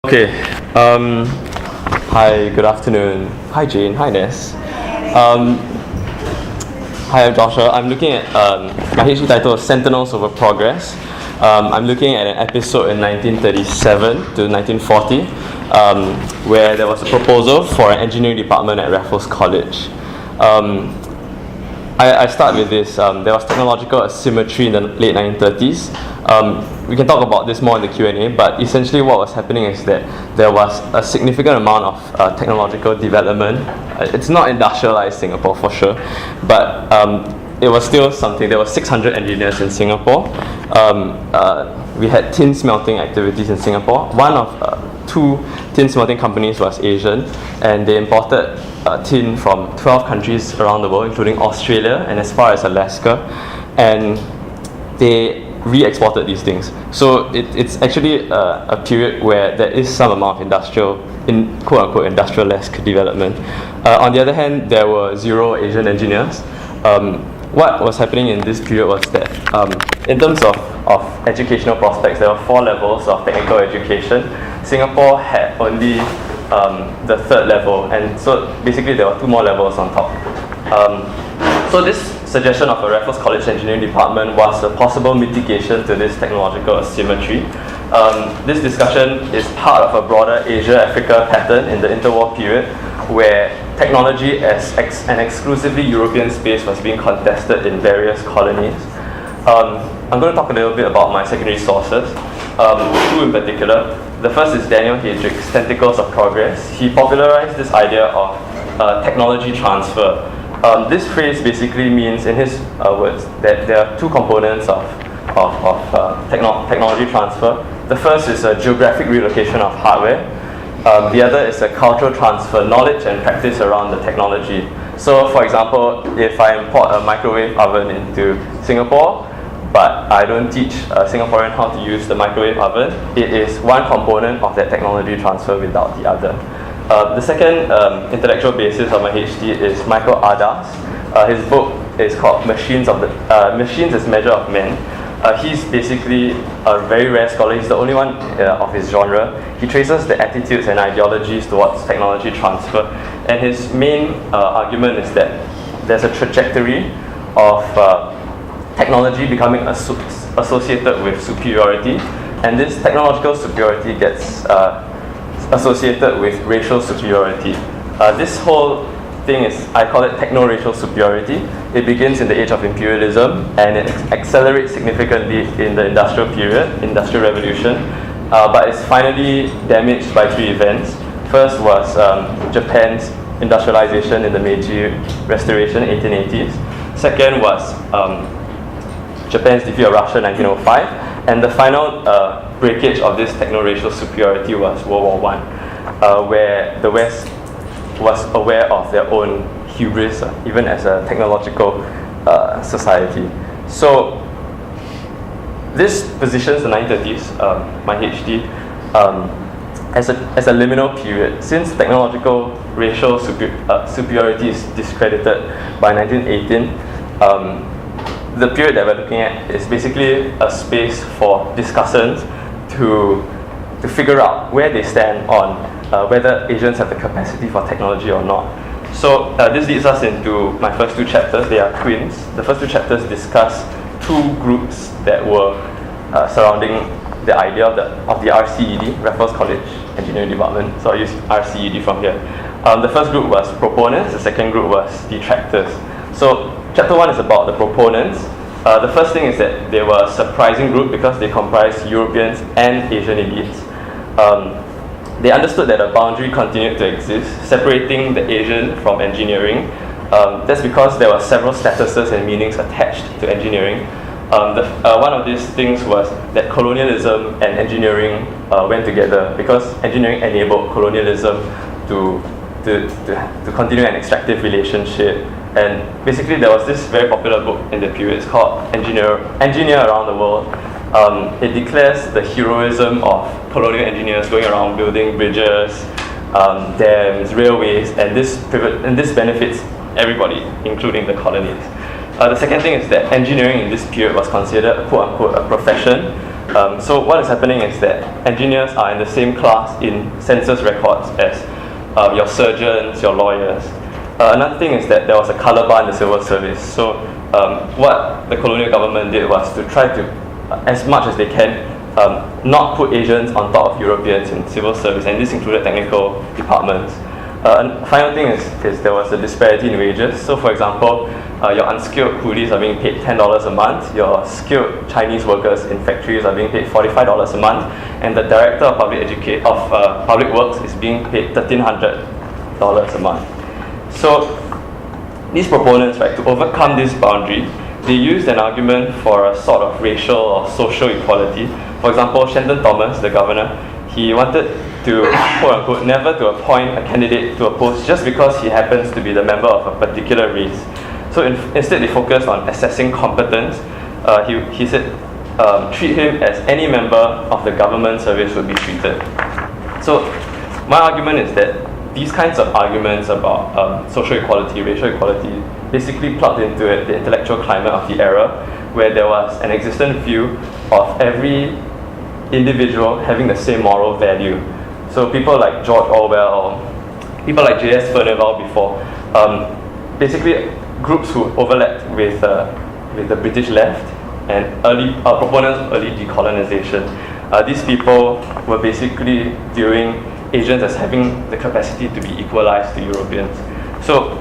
Okay. Hi, good afternoon. Hi, Jane. Hi, Ness. Hi, I'm Joshua. I'm looking at my PhD title is Sentinels over Progress. I'm looking at an episode in 1937 to 1940 where there was a proposal for an engineering department at Raffles College. I start with this. There was technological asymmetry in the late 1930s. We can talk about this more in the Q&A, but essentially what was happening is that there was a significant amount of technological development. It's not industrialized Singapore for sure, but it was still something. There were 600 engineers in Singapore. We had tin smelting activities in Singapore. One of two tin smelting companies was Asian, and they imported tin from 12 countries around the world, including Australia and as far as Alaska, and they re-exported these things. So it's actually a period where there is some amount of quote-unquote industrial-esque development. On the other hand, there were zero Asian engineers. What was happening in this period was that in terms of educational prospects, there were 4 levels of technical education. Singapore had only the 3rd level, and so basically there were 2 more levels on top. So this suggestion of a Raffles College engineering department was a possible mitigation to this technological asymmetry. This discussion is part of a broader Asia-Africa pattern in the interwar period, where technology as an exclusively European space was being contested in various colonies. I'm going to talk a little bit about my secondary sources, 2 in particular. The first is Daniel Heydrich's Tentacles of Progress. He popularized this idea of technology transfer. This phrase basically means, in his words, that there are 2 components of technology transfer. The first is a geographic relocation of hardware. The other is a cultural transfer, knowledge and practice around the technology. So, for example, if I import a microwave oven into Singapore, but I don't teach a Singaporean how to use the microwave oven, it is one component of that technology transfer without the other. The second intellectual basis of my PhD is Michael Ada's. His book is called Machines as Measure of Men. He's basically a very rare scholar. He's the only one of his genre. He traces the attitudes and ideologies towards technology transfer, and his main argument is that there's a trajectory of technology becoming associated with superiority, and this technological superiority gets associated with racial superiority. This whole thing I call it techno-racial superiority. It begins in the age of imperialism, and it accelerates significantly in the industrial period, industrial revolution, but it's finally damaged by 3 events. First was Japan's industrialization in the Meiji Restoration, 1880s. Second was Japan's defeat of Russia in 1905, and the final breakage of this techno-racial superiority was World War I, where the West was aware of their own hubris, even as a technological society. So this positions the 1930s, my PhD, as a liminal period. Since technological racial superiority is discredited by 1918, the period that we're looking at is basically a space for discussants to figure out where they stand on whether Asians have the capacity for technology or not. So this leads us into my first 2 chapters. They are twins. The first 2 chapters discuss 2 groups that were surrounding the idea of the RCED, Raffles College Engineering Department. So I use RCED from here. The first group was proponents. The second group was detractors. So Chapter 1 is about the proponents. The first thing is that they were a surprising group because they comprised Europeans and Asian elites. They understood that a boundary continued to exist, separating the Asian from engineering. That's because there were several statuses and meanings attached to engineering. One of these things was that colonialism and engineering went together, because engineering enabled colonialism to continue an extractive relationship. And basically there was this very popular book in the period. It's called Engineer Around the World. It declares the heroism of colonial engineers going around building bridges, dams, railways, and this benefits everybody, including the colonies. The second thing is that engineering in this period was considered, quote-unquote, a profession. So what is happening is that engineers are in the same class in census records as your surgeons, your lawyers. Another thing is that there was a colour bar in the civil service. So what the colonial government did was to try to, as much as they can, not put Asians on top of Europeans in civil service, and this included technical departments. And final thing is there was a disparity in wages. So for example, your unskilled coolies are being paid $10 a month, your skilled Chinese workers in factories are being paid $45 a month, and the director of public works is being paid $1,300 a month. So these proponents, right, to overcome this boundary, they used an argument for a sort of racial or social equality. For example, Shenton Thomas, the governor, he wanted to, quote unquote, never to appoint a candidate to a post just because he happens to be the member of a particular race. So instead they focused on assessing competence. He said, treat him as any member of the government service would be treated. So my argument is that these kinds of arguments about social equality, racial equality, basically plugged into it the intellectual climate of the era, where there was an existent view of every individual having the same moral value. So people like George Orwell, people like J.S. Furnivall before, basically groups who overlapped with the British left and early proponents of early decolonization. These people were basically viewing Asians as having the capacity to be equalized to Europeans. So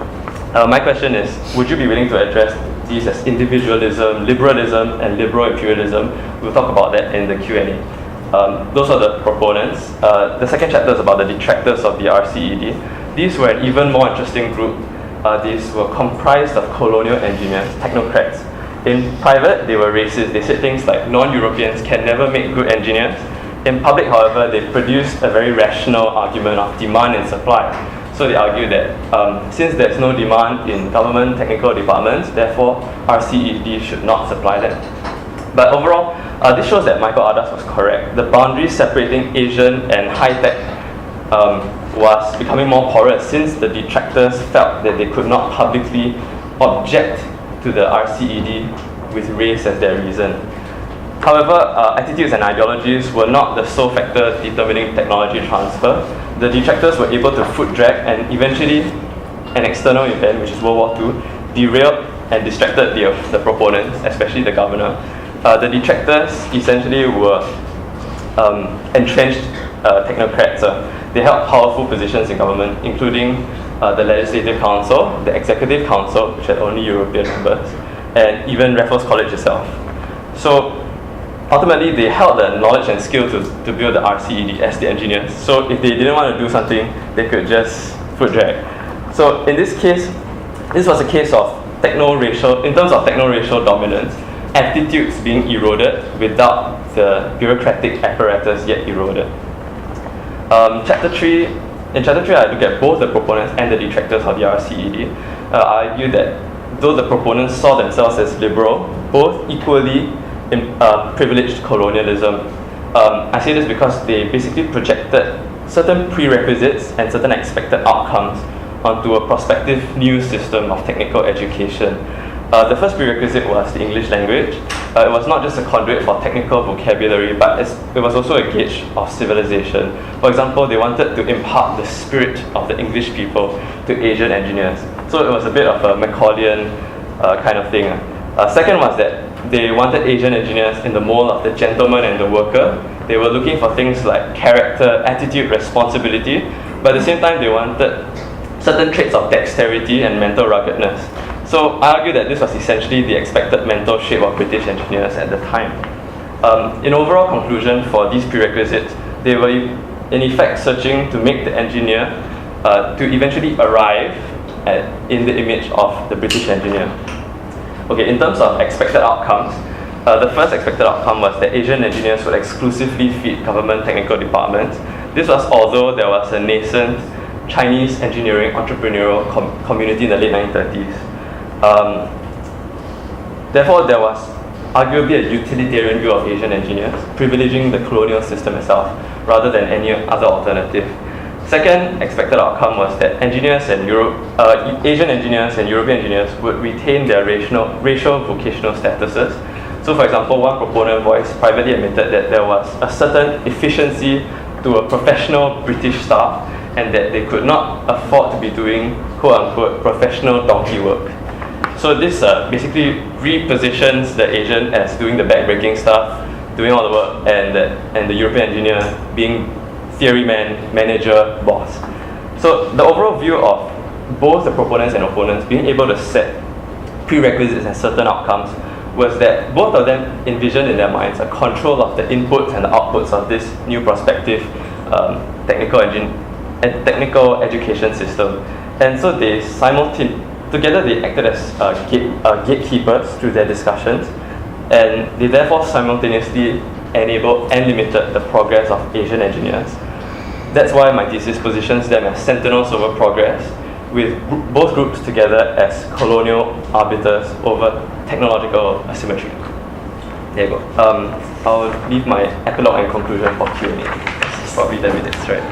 my question is, would you be willing to address these as individualism, liberalism, and liberal imperialism? We'll talk about that in the Q&A. Those are the proponents. The second chapter is about the detractors of the RCED. These were an even more interesting group. These were comprised of colonial engineers, technocrats. In private, they were racist. They said things like non-Europeans can never make good engineers. In public, however, they produced a very rational argument of demand and supply. So they argued that since there's no demand in government technical departments, therefore RCED should not supply them. But overall, this shows that Michael Ardas was correct. The boundary separating Asian and high-tech was becoming more porous since the detractors felt that they could not publicly object to the RCED with race as their reason. However, attitudes and ideologies were not the sole factor determining technology transfer. The detractors were able to foot drag, and eventually an external event, which is World War II, derailed and distracted the proponents, especially the governor. The detractors essentially were entrenched technocrats. They held powerful positions in government, including the Legislative Council, the Executive Council, which had only European members, and even Raffles College itself. So ultimately, they held the knowledge and skill to build the RCED as the engineers. So if they didn't want to do something, they could just foot drag. So in this case, this was a case of in terms of techno-racial dominance, attitudes being eroded without the bureaucratic apparatus yet eroded. In Chapter 3, I look at both the proponents and the detractors of the RCED. I argue that though the proponents saw themselves as liberal, both equally privileged colonialism. I say this because they basically projected certain prerequisites and certain expected outcomes onto a prospective new system of technical education. The first prerequisite was the English language. It was not just a conduit for technical vocabulary, but it was also a gauge of civilization. For example, they wanted to impart the spirit of the English people to Asian engineers. So it was a bit of a Macaulayan kind of thing. Second was that they wanted Asian engineers in the mold of the gentleman and the worker. They were looking for things like character, attitude, responsibility, but at the same time they wanted certain traits of dexterity and mental ruggedness. So I argue that this was essentially the expected mental shape of British engineers at the time. In overall conclusion for these prerequisites, they were in effect searching to make the engineer to eventually arrive in the image of the British engineer. Okay, in terms of expected outcomes, the first expected outcome was that Asian engineers would exclusively feed government technical departments. This was although there was a nascent Chinese engineering entrepreneurial community in the late 1930s. Therefore, there was arguably a utilitarian view of Asian engineers, privileging the colonial system itself rather than any other alternative. Second expected outcome was that engineers and Asian engineers and European engineers would retain their racial vocational statuses. So for example, one proponent voice privately admitted that there was a certain efficiency to a professional British staff and that they could not afford to be doing quote-unquote professional donkey work. So this basically repositions the Asian as doing the back-breaking stuff, doing all the work, and the European engineer being theory man, manager, boss. So the overall view of both the proponents and opponents being able to set prerequisites and certain outcomes was that both of them envisioned in their minds a control of the inputs and the outputs of this new prospective technical education system. And so they together they acted as gatekeepers through their discussions, and they therefore simultaneously enabled and limited the progress of Asian engineers. That's why my thesis positions them as sentinels over progress, with both groups together as colonial arbiters over technological asymmetry. There you go. I'll leave my epilogue and conclusion for Q&A. It's probably 10 minutes, right?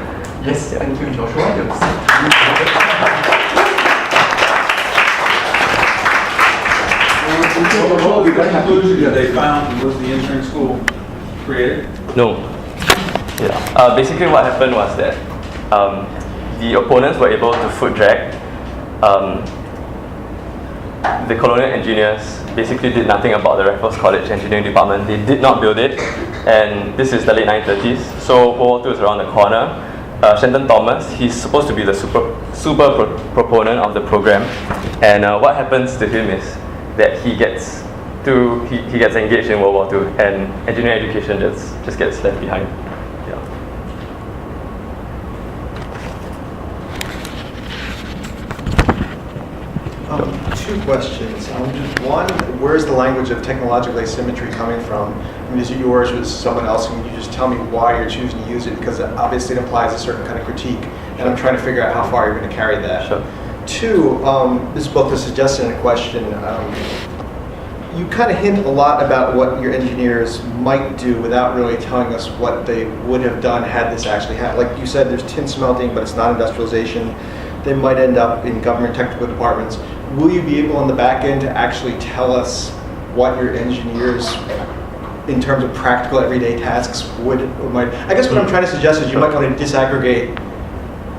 Yes, yeah. Thank you, Joshua. The conclusion that they found was the engineering school created? No. Yeah. Basically what happened was that the opponents were able to foot drag. The colonial engineers basically did nothing about the Raffles College engineering department. They did not build it, and this is the late 1930s, so World War II is around the corner. Shenton Thomas, he's supposed to be the super proponent of the program, and what happens to him is that he gets engaged in World War II, and engineering education just gets left behind. Two questions. One, where's the language of technological asymmetry coming from? I mean, is it yours or is it someone else? Can you just tell me why you're choosing to use it? Because obviously it implies a certain kind of critique, and I'm trying to figure out how far you're going to carry that. Sure. Two, this is both a suggestion and a question. You kind of hint a lot about what your engineers might do without really telling us what they would have done had this actually happened. Like you said, there's tin smelting, but it's not industrialization. They might end up in government technical departments. Will you be able on the back end to actually tell us what your engineers, in terms of practical everyday tasks, would or might? I guess what I'm trying to suggest is you might want to disaggregate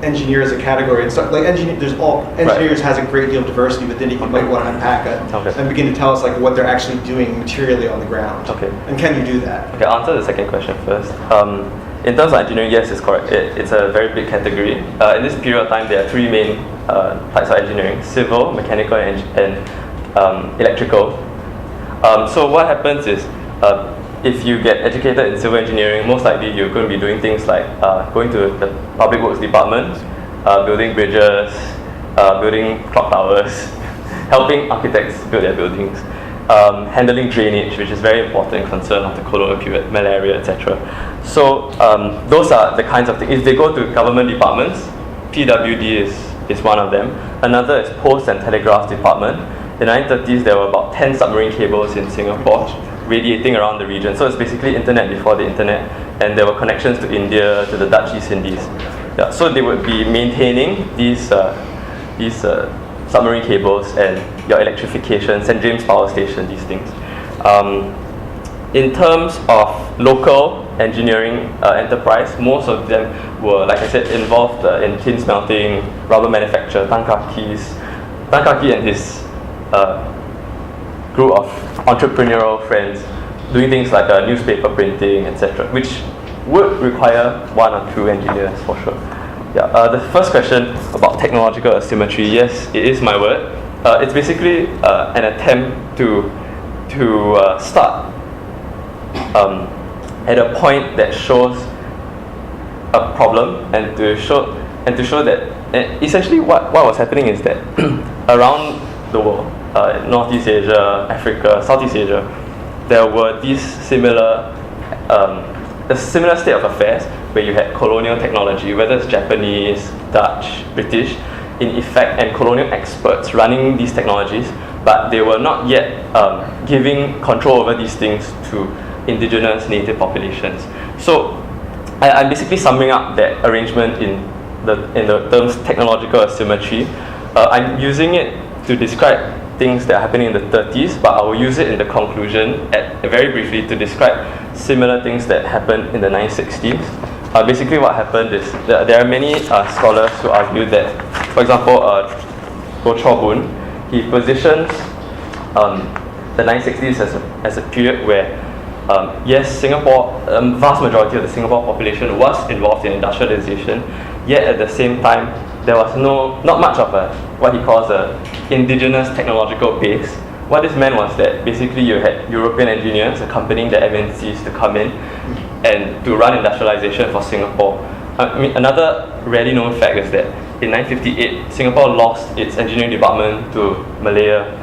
engineer as a category and start, like engineers has a great deal of diversity within it. You might want to unpack it and begin to tell us like what they're actually doing materially on the ground. Okay. And can you do that? Okay, I'll answer the second question first. In terms of engineering, yes, it's correct. It's a very big category. In this period of time, there are three main types of engineering: civil, mechanical, and electrical. So what happens is, if you get educated in civil engineering, most likely you're going to be doing things like going to the public works department, building bridges, building clock towers, helping architects build their buildings, handling drainage, which is very important concern of the colonial period, malaria, etc. So those are the kinds of things. If they go to government departments, PWD is one of them. Another is Post and Telegraph Department. In the 1930s, there were about 10 submarine cables in Singapore radiating around the region. So it's basically internet before the internet, and there were connections to India, to the Dutch East Indies. Yeah, so they would be maintaining these submarine cables and your electrification, St. James Power Station, these things. In terms of local engineering enterprise, most of them were, like I said, involved in tin smelting, rubber manufacture, Tan Kaki and his group of entrepreneurial friends doing things like newspaper printing, etc., which would require one or two engineers for sure. Yeah, the first question about technological asymmetry, yes, it is my word. It's basically an attempt to start at a point that shows a problem and to show that essentially what was happening is that around the world, Northeast Asia, Africa, Southeast Asia, there were these similar state of affairs where you had colonial technology, whether it's Japanese, Dutch, British, in effect, and colonial experts running these technologies, but they were not yet giving control over these things to indigenous native populations. So I'm basically summing up that arrangement in the terms technological asymmetry. I'm using it to describe things that are happening in the 30s, but I will use it in the conclusion very briefly to describe similar things that happened in the 1960s. Basically what happened is there are many scholars who argue that, for example, Goh Chor Boon, he positions the 1960s as a period where yes, Singapore, vast majority of the Singapore population was involved in industrialization, yet at the same time, there was not much of what he calls a indigenous technological base. What this meant was that basically you had European engineers accompanying the MNCs to come in and to run industrialization for Singapore. Another rarely known fact is that in 1958, Singapore lost its engineering department to Malaya,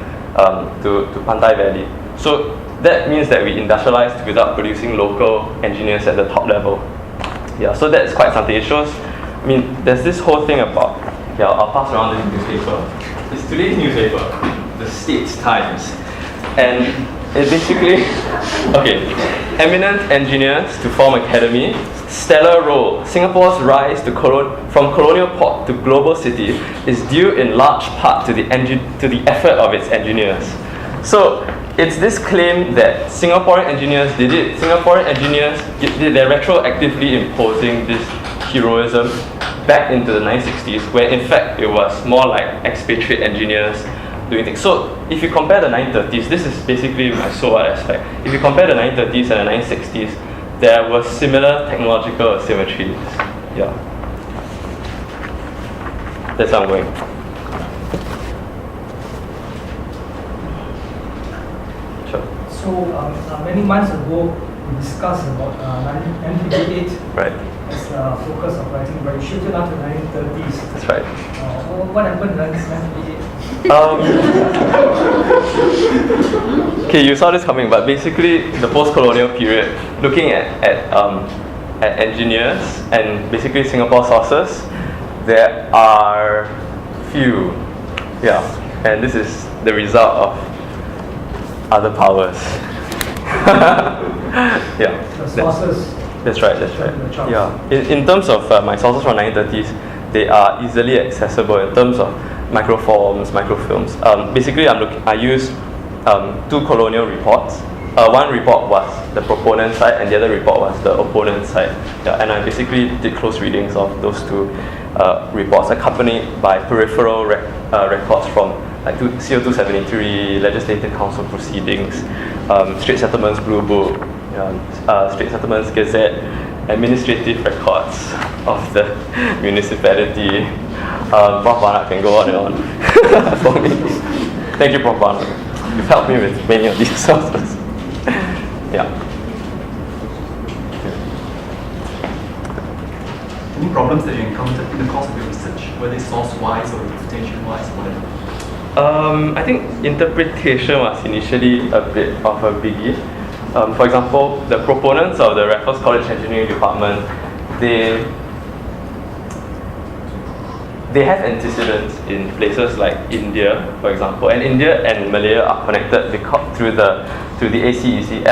to Pantai Valley. So that means that we industrialized without producing local engineers at the top level. Yeah, so that's quite something. It shows, there's this whole thing about, I'll pass around this newspaper. It's today's newspaper, the States Times. And it basically, eminent engineers to form academy, stellar role. Singapore's rise from colonial port to global city is due in large part to the effort of its engineers. So it's this claim that Singaporean engineers did it. Singaporean engineers, they're retroactively imposing this heroism back into the 1960s, where in fact it was more like expatriate engineers doing things. So if you compare the 1930s, this is basically my so what aspect. If you compare the 1930s and the 1960s, there were similar technological asymmetries. Yeah. That's how I'm going. So many months ago, we discussed about 1958 as the focus of writing, but you shifted out to 1930s. That's right. What happened in 1958? Okay, you saw this coming, but basically the post-colonial period, looking at engineers and basically Singapore sources, there are few. Yeah, and this is the result of other powers. Yeah. The sources. That's right. Yeah. In terms of my sources from 1930s, they are easily accessible in terms of microforms, microfilms. Basically, I used two colonial reports. One report was the proponent side, and the other report was the opponent side. Yeah, and I basically did close readings of those two reports, accompanied by peripheral records from like CO273, Legislative Council proceedings, Straits Settlements Blue Book, Straits Settlements Gazette, administrative records of the municipality. Prof. Barnard can go on and on for me. Thank you, Prof. Barnard. You've helped me with many of these sources. Yeah. Any problems that you encountered in the course of your research, whether it's source-wise or interpretation-wise or whatever? I think interpretation was initially a bit of a biggie. For example, the proponents of the Raffles College Engineering Department, they have antecedents in places like India, for example, and India and Malaya are connected through the ACEC,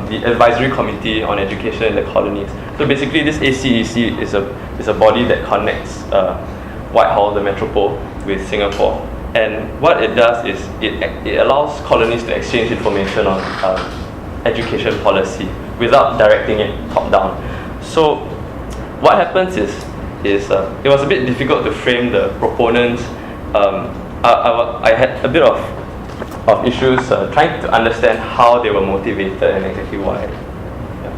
the Advisory Committee on Education in the Colonies. So basically, this ACEC is a body that connects Whitehall, the metropole, with Singapore. And what it does is it allows colonies to exchange information on education policy without directing it top down. So what happens is it was a bit difficult to frame the proponents. I had a bit of issues trying to understand how they were motivated and exactly why. Yeah.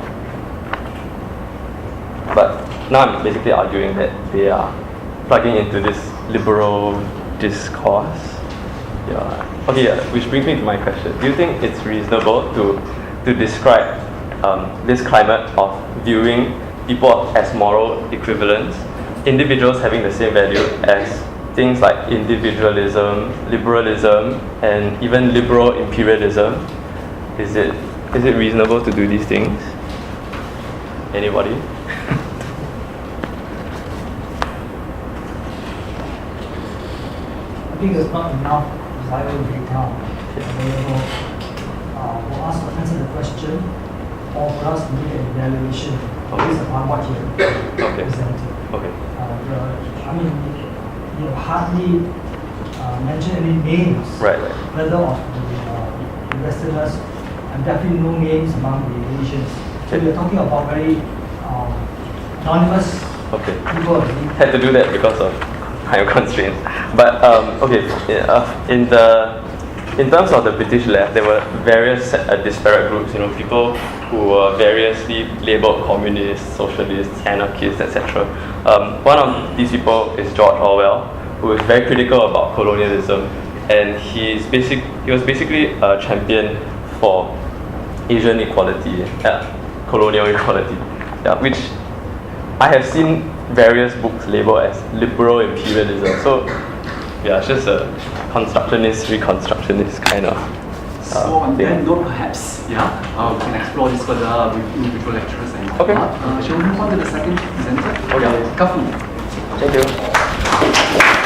But now I'm basically arguing that they are plugging into this liberal discourse. Yeah. Okay. Yeah. Which brings me to my question: do you think it's reasonable to describe this climate of viewing people as moral equivalents, individuals having the same value, as things like individualism, liberalism, and even liberal imperialism? Is it reasonable to do these things? Anybody? I think there's not enough reliable data available for us to answer the question, or for us to make an evaluation based upon what you presented. Okay. You hardly mention any names. Right. further of the Westerners, and definitely no names among the Asians. So we are talking about very anonymous Okay. people. Had to do that because of time constraints. But okay, in terms of the British left, there were various disparate groups. People who were variously labelled communists, socialists, anarchists, etc. One of these people is George Orwell, who is very critical about colonialism, and he was basically a champion for Asian equality, colonial equality, which I have seen various books labeled as liberal imperialism. So it's just a constructionist, reconstructionist kind of So on thing. that note, perhaps, we can explore this further with individual lecturers and Okay. Shall we move on to the second presenter? Okay. Kafu. Thank you.